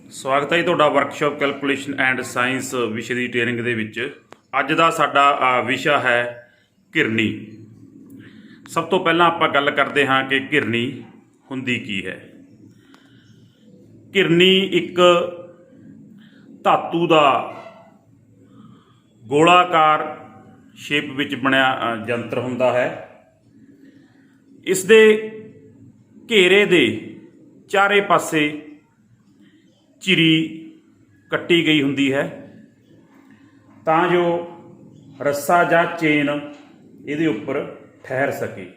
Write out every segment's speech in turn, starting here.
ਸਵਾਗਤ ਹੈ ਜੀ ਤੁਹਾਡਾ ਵਰਕਸ਼ਾਪ ਕੈਲਕੂਲੇਸ਼ਨ ਐਂਡ ਸਾਇੰਸ ਵਿਸ਼ੇ ਦੀ ਟ੍ਰੇਨਿੰਗ ਦੇ ਵਿੱਚ। ਅੱਜ ਦਾ ਸਾਡਾ ਵਿਸ਼ਾ ਹੈ ਘਿਰਨੀ। ਸਭ ਤੋਂ ਪਹਿਲਾਂ ਆਪਾਂ ਗੱਲ ਕਰਦੇ ਹਾਂ ਕਿ ਘਿਰਨੀ ਹੁੰਦੀ ਕੀ ਹੈ। ਘਿਰਨੀ ਇੱਕ ਧਾਤੂ ਦਾ ਗੋਲਾਕਾਰ ਸ਼ੇਪ ਵਿੱਚ ਬਣਿਆ ਯੰਤਰ ਹੁੰਦਾ ਹੈ। ਇਸ ਦੇ ਘੇਰੇ ਦੇ ਚਾਰੇ ਪਾਸੇ ਚਿਰੀ ਕੱਟੀ ਗਈ ਹੁੰਦੀ ਹੈ ਤਾਂ ਜੋ ਰੱਸਾ ਜਾਂ ਚੇਨ ਇਹਦੇ ਉੱਪਰ ਠਹਿਰ ਸਕੇ।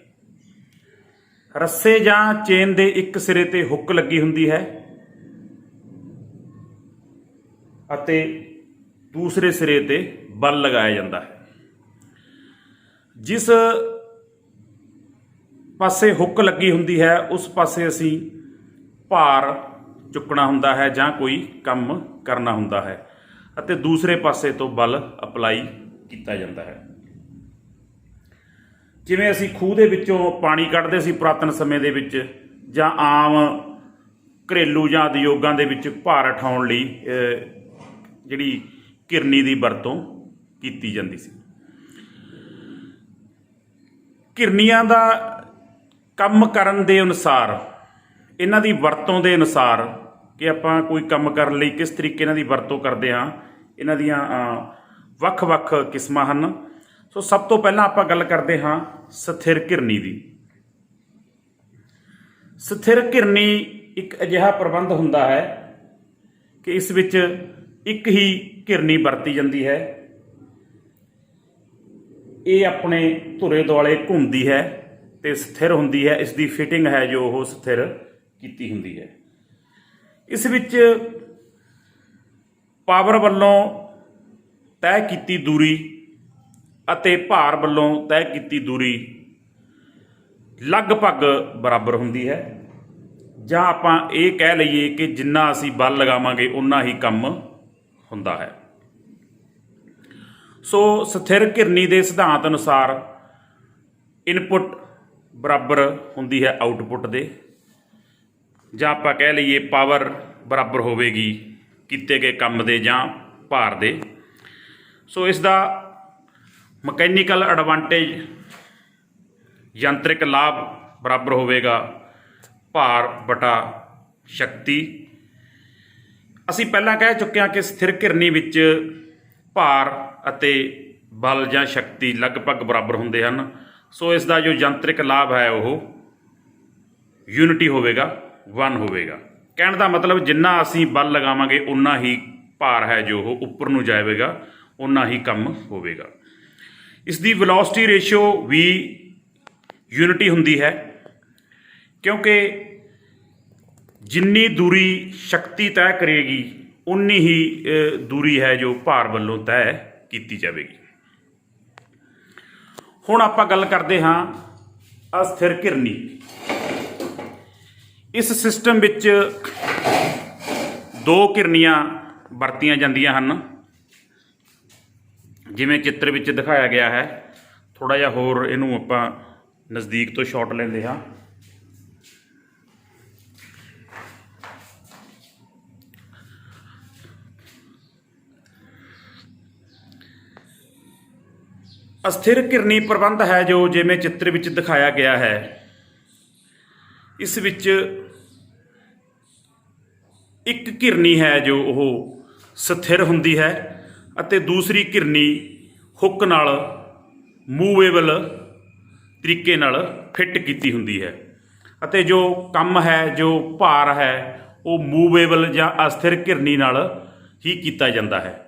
ਰੱਸੇ ਜਾਂ ਚੇਨ ਦੇ ਇੱਕ ਸਿਰੇ ਤੇ ਹੁੱਕ ਲੱਗੀ ਹੁੰਦੀ ਹੈ ਅਤੇ ਦੂਸਰੇ ਸਿਰੇ ਤੇ ਬਲ ਲਗਾਇਆ ਜਾਂਦਾ ਹੈ। ਜਿਸ ਪਾਸੇ ਹੁੱਕ ਲੱਗੀ ਹੁੰਦੀ ਹੈ ਉਸ ਪਾਸੇ ਅਸੀਂ ਭਾਰ ਚੁੱਕਣਾ ਹੁੰਦਾ ਹੈ ਜਾਂ ਕੋਈ ਕੰਮ ਕਰਨਾ ਹੁੰਦਾ ਹੈ ਅਤੇ ਦੂਸਰੇ ਪਾਸੇ ਤੋਂ ਬਲ ਅਪਲਾਈ ਕੀਤਾ ਜਾਂਦਾ ਹੈ। ਜਿਵੇਂ ਅਸੀਂ ਖੂਹ ਦੇ ਵਿੱਚੋਂ ਪਾਣੀ ਕੱਢਦੇ ਸੀ ਪੁਰਾਤਨ ਸਮੇਂ ਦੇ ਵਿੱਚ, ਜਾਂ ਆਮ ਘਰੇਲੂ ਜਾਂ ਉਦਯੋਗਾਂ ਦੇ ਵਿੱਚ ਭਾਰ ਉਠਾਉਣ ਲਈ ਜਿਹੜੀ ਘਿਰਨੀ ਦੀ ਵਰਤੋਂ ਕੀਤੀ ਜਾਂਦੀ ਸੀ। ਘਿਰਨੀਆਂ ਦਾ ਕੰਮ ਕਰਨ ਦੇ ਅਨੁਸਾਰ, ਇਹਨਾਂ ਦੀ ਵਰਤੋਂ ਦੇ ਅਨੁਸਾਰ ਕਿ ਆਪਾਂ ਕੋਈ ਕੰਮ ਕਰਨ ਲਈ ਕਿਸ ਤਰੀਕੇ ਇਹਨਾਂ ਦੀ ਵਰਤੋਂ ਕਰਦੇ ਹਾਂ, ਇਹਨਾਂ ਦੀਆਂ ਵੱਖ-ਵੱਖ ਕਿਸਮਾਂ ਹਨ। ਸੋ ਸਭ ਤੋਂ ਪਹਿਲਾਂ ਆਪਾਂ ਗੱਲ ਕਰਦੇ ਹਾਂ ਸਥਿਰ ਘਿਰਨੀ ਦੀ। ਸਥਿਰ ਘਿਰਨੀ ਇੱਕ ਅਜਿਹਾ ਪ੍ਰਬੰਧ ਹੁੰਦਾ ਹੈ ਕਿ ਇਸ ਵਿੱਚ ਇੱਕ ਹੀ ਘਿਰਨੀ ਵਰਤੀ ਜਾਂਦੀ ਹੈ। ਇਹ ਆਪਣੇ ਧੁਰੇ ਦੁਆਲੇ ਘੁੰਮਦੀ ਹੈ ਤੇ ਸਥਿਰ ਹੁੰਦੀ ਹੈ। ਇਸ ਦੀ ਫਿਟਿੰਗ ਹੈ ਜੋ ਉਹ ਸਥਿਰ ਕੀਤੀ ਹੁੰਦੀ ਹੈ। ਇਸ ਵਿੱਚ ਪਾਵਰ ਵੱਲੋਂ ਤੈਅ ਕੀਤੀ ਦੂਰੀ ਅਤੇ ਭਾਰ ਵੱਲੋਂ ਤੈਅ ਕੀਤੀ ਦੂਰੀ ਲਗਭਗ ਬਰਾਬਰ ਹੁੰਦੀ ਹੈ, ਜਾਂ ਆਪਾਂ ਇਹ ਕਹਿ ਲਈਏ ਕਿ ਜਿੰਨਾ ਅਸੀਂ ਬਲ ਲਗਾਵਾਂਗੇ ਉਨਾ ਹੀ ਕੰਮ ਹੁੰਦਾ ਹੈ। ਸੋ ਸਥਿਰ ਘਿਰਨੀ ਦੇ ਸਿਧਾਂਤ ਅਨੁਸਾਰ ਇਨਪੁਟ ਬਰਾਬਰ ਹੁੰਦੀ ਹੈ ਆਊਟਪੁੱਟ ਦੇ, ਜਾਂ ਆਪਾਂ ਕਹਿ ਲਈਏ ਪਾਵਰ ਬਰਾਬਰ ਹੋਵੇਗੀ ਕੀਤੇ ਗਏ ਕੰਮ ਦੇ ਜਾਂ ਭਾਰ ਦੇ। ਸੋ ਇਸ ਦਾ ਮਕੈਨੀਕਲ ਐਡਵਾਂਟੇਜ, ਯੰਤਰਿਕ ਲਾਭ ਬਰਾਬਰ ਹੋਵੇਗਾ ਭਾਰ ਬਟਾ ਸ਼ਕਤੀ। ਅਸੀਂ ਪਹਿਲਾਂ ਕਹਿ ਚੁੱਕੇ ਹਾਂ ਕਿ ਸਥਿਰ ਘਿਰਨੀ ਵਿੱਚ ਭਾਰ ਅਤੇ ਬਲ ਜਾਂ ਸ਼ਕਤੀ ਲਗਭਗ ਬਰਾਬਰ ਹੁੰਦੇ ਹਨ। ਸੋ ਇਸ ਦਾ ਜੋ ਯੰਤਰਿਕ ਲਾਭ ਹੈ ਉਹ ਯੂਨਿਟੀ ਹੋਵੇਗਾ, 1 ਹੋਵੇਗਾ। ਕਹਿਣ ਦਾ ਮਤਲਬ ਜਿੰਨਾ ਅਸੀਂ ਬਲ ਲਗਾਵਾਂਗੇ ਉਨਾ ਹੀ ਭਾਰ ਹੈ ਜੋ ਉਹ ਉੱਪਰ ਨੂੰ ਜਾਵੇਗਾ, ਉਨਾ ਹੀ ਕੰਮ ਹੋਵੇਗਾ। ਇਸ ਦੀ ਵੈਲੋਸਿਟੀ ਰੇਸ਼ੀਓ ਵੀ ਯੂਨਿਟੀ ਹੁੰਦੀ ਹੈ, ਕਿਉਂਕਿ ਜਿੰਨੀ ਦੂਰੀ ਸ਼ਕਤੀ ਤੈਅ ਕਰੇਗੀ ਉਨੀ ਹੀ ਦੂਰੀ ਹੈ ਜੋ ਭਾਰ ਵੱਲੋਂ ਤੈਅ ਕੀਤੀ ਜਾਵੇਗੀ। ਹੁਣ ਆਪਾਂ ਗੱਲ ਕਰਦੇ ਹਾਂ ਅਸਥਿਰ ਘਿਰਨੀ। ਇਸ ਸਿਸਟਮ ਵਿੱਚ ਦੋ ਘਿਰਨੀਆਂ ਵਰਤੀਆਂ ਜਾਂਦੀਆਂ ਹਨ, ਜਿਵੇਂ ਚਿੱਤਰ ਵਿੱਚ ਦਿਖਾਇਆ ਗਿਆ ਹੈ। ਥੋੜ੍ਹਾ ਜਿਹਾ ਹੋਰ ਇਹਨੂੰ ਆਪਾਂ ਨਜ਼ਦੀਕ ਤੋਂ ਸ਼ਾਟ ਲੈਂਦੇ ਹਾਂ। ਅਸਥਿਰ ਘਿਰਨੀ ਪ੍ਰਬੰਧ ਹੈ ਜੋ ਜਿਵੇਂ ਚਿੱਤਰ ਵਿੱਚ ਦਿਖਾਇਆ ਗਿਆ ਹੈ। ਇਸ ਵਿੱਚ ਇੱਕ ਘਿਰਨੀ ਹੈ ਜੋ ਉਹ ਸਥਿਰ ਹੁੰਦੀ ਹੈ ਅਤੇ ਦੂਸਰੀ ਘਿਰਨੀ ਹੁੱਕ ਨਾਲ ਮੂਵੇਬਲ ਤਰੀਕੇ ਨਾਲ ਫਿੱਟ ਕੀਤੀ ਹੁੰਦੀ ਹੈ, ਅਤੇ ਜੋ ਕੰਮ ਹੈ, ਜੋ ਭਾਰ ਹੈ, ਉਹ ਮੂਵੇਬਲ ਜਾਂ ਅਸਥਿਰ ਘਿਰਨੀ ਨਾਲ ਹੀ ਕੀਤਾ ਜਾਂਦਾ ਹੈ।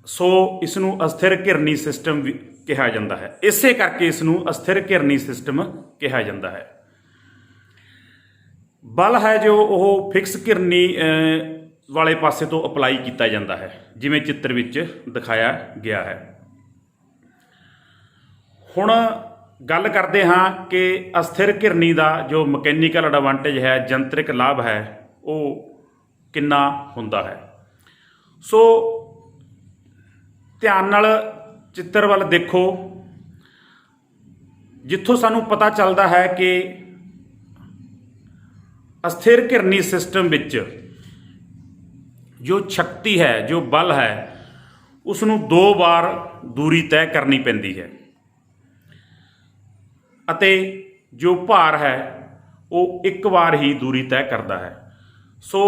ਸੋ ਇਸ ਨੂੰ ਅਸਥਿਰ ਘਿਰਨੀ ਸਿਸਟਮ ਵੀ ਕਿਹਾ ਜਾਂਦਾ ਹੈ। ਇਸੇ ਕਰਕੇ ਇਸ ਨੂੰ ਅਸਥਿਰ ਘਿਰਨੀ ਸਿਸਟਮ ਕਿਹਾ ਜਾਂਦਾ ਹੈ। ਬਲ ਹੈ ਜੋ ਉਹ ਫਿਕਸ ਘਿਰਨੀ ਵਾਲੇ ਪਾਸੇ ਤੋਂ ਅਪਲਾਈ ਕੀਤਾ ਜਾਂਦਾ ਹੈ, ਜਿਵੇਂ ਚਿੱਤਰ ਵਿੱਚ ਦਿਖਾਇਆ ਗਿਆ ਹੈ। ਹੁਣ ਗੱਲ ਕਰਦੇ ਹਾਂ ਕਿ ਅਸਥਿਰ ਘਿਰਨੀ ਦਾ ਜੋ ਮਕੈਨੀਕਲ ਐਡਵਾਂਟੇਜ ਹੈ, ਯੰਤਰਿਕ ਲਾਭ ਹੈ, ਉਹ ਕਿੰਨਾ ਹੁੰਦਾ ਹੈ। ਸੋ ਧਿਆਨ ਨਾਲ ਚਿੱਤਰ ਵੱਲ ਦੇਖੋ, ਜਿੱਥੋਂ ਸਾਨੂੰ ਪਤਾ ਚੱਲਦਾ ਹੈ ਕਿ अस्थिर घिरनी सिस्टम विच जो शक्ति है, जो बल है, उसनूं 2 बार दूरी तय करनी पैंदी है अते जो भार है वो एक बार ही दूरी तय करता है। So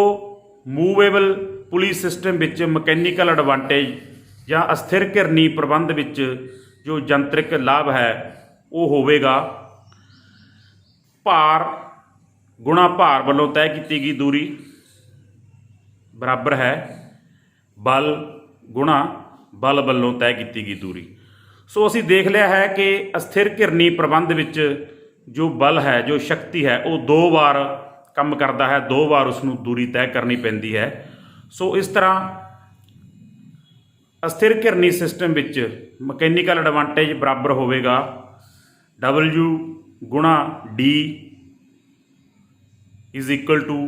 movable pulley system which mechanical advantage या अस्थिर घिरनी प्रबंध विच जो यंत्रिक लाभ है वो होवेगा भार गुणा भार वालों तय की गई दूरी बराबर है बल गुणा बल वालों तय की गई दूरी। सो असी देख लिया है कि अस्थिर घिरनी प्रबंध विच जो बल है, जो शक्ति है, वो 2 बार काम करता है, 2 बार उसनूं दूरी तय करनी पैंदी है। सो इस तरह अस्थिर घिरनी सिस्टम विच मकैनीकल एडवांटेज बराबर होवेगा W गुणा D is equal to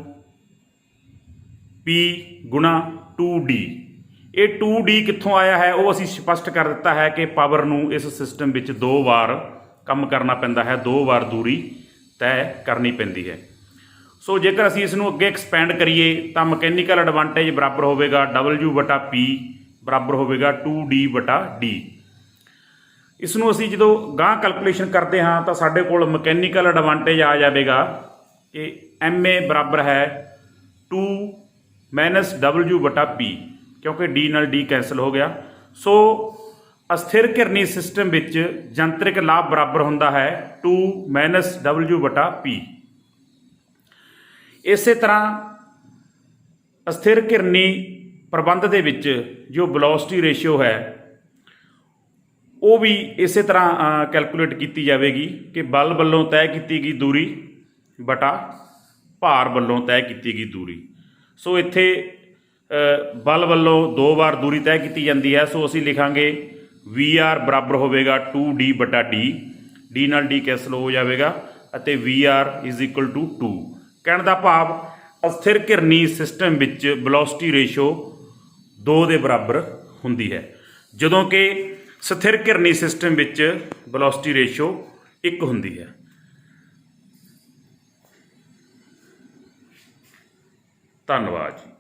P गुणा 2D। ये 2D कित्थों आया है वो असी स्पष्ट कर दिता है कि पावर नूं इस सिस्टम विच 2 बार काम करना पैंदा है, 2 बार दूरी तय करनी पैंदी है। सो जेकर असी इसनूं अगे एक्सपैंड करिए तो मकैनीकल एडवांटेज बराबर होवेगा W बटा P बराबर होवेगा 2D बटा D। इसनूं असी जो गांह कैलकुलेशन करते हाँ तो साडे कोल मकैनीकल एडवांटेज आ जाएगा कि MA बराबर है 2 माइनस W बटा P, क्योंकि D नाल D कैंसल हो गया। सो अस्थिर घिरनी सिस्टम विच यंत्रिक लाभ बराबर होंदा है 2 माइनस W बटा P। इसे तरह अस्थिर घिरनी प्रबंध दे विच जो वेलोसिटी रेशियो है वो भी इस तरह कैलकुलेट की जाएगी कि बल वालों तय की गई दूरी बटा भार वालों तय की गई दूरी। सो इत्थे बल वालों 2 बार दूरी तय की जाती है। सो असी लिखांगे VR बराबर होवेगा 2D बटा D, D नाल D कैंसल हो जाएगा अते VR इज इक्वल टू 2। कहने का भाव अस्थिर घिरनी सिस्टम विच वेलोसिटी रेशियो 2 के बराबर हुंदी है, जदों कि स्थिर घिरनी सिस्टम विच वेलोसिटी रेशियो 1 हुंदी है। धन्यवाद जी।